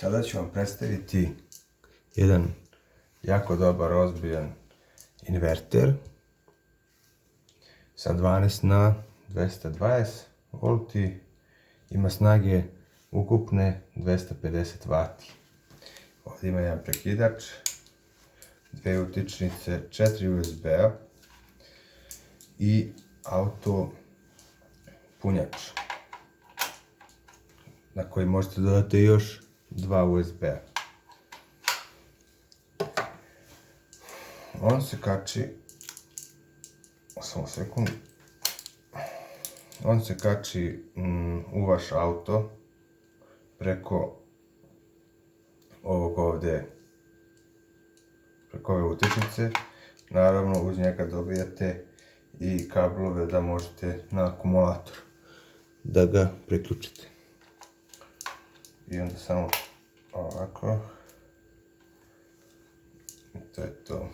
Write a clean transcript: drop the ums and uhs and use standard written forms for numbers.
Sada ću vam predstaviti jedan jako dobar ozbiljan inverter sa 12 na 220 volti, ima snage ukupne 250 vati. Ovdje ima jedan prekidač, dve utičnice, 4 USB-a i auto punjač na koji možete dodati još 2 USB-a. On se kači, samo sekund, on se kači u vaš auto preko ovog ovdje, preko ove utičnice. Naravno uz njega dobijate i kablove da možete na akumulator da ga priključite. I onda samo ovako. I to je to.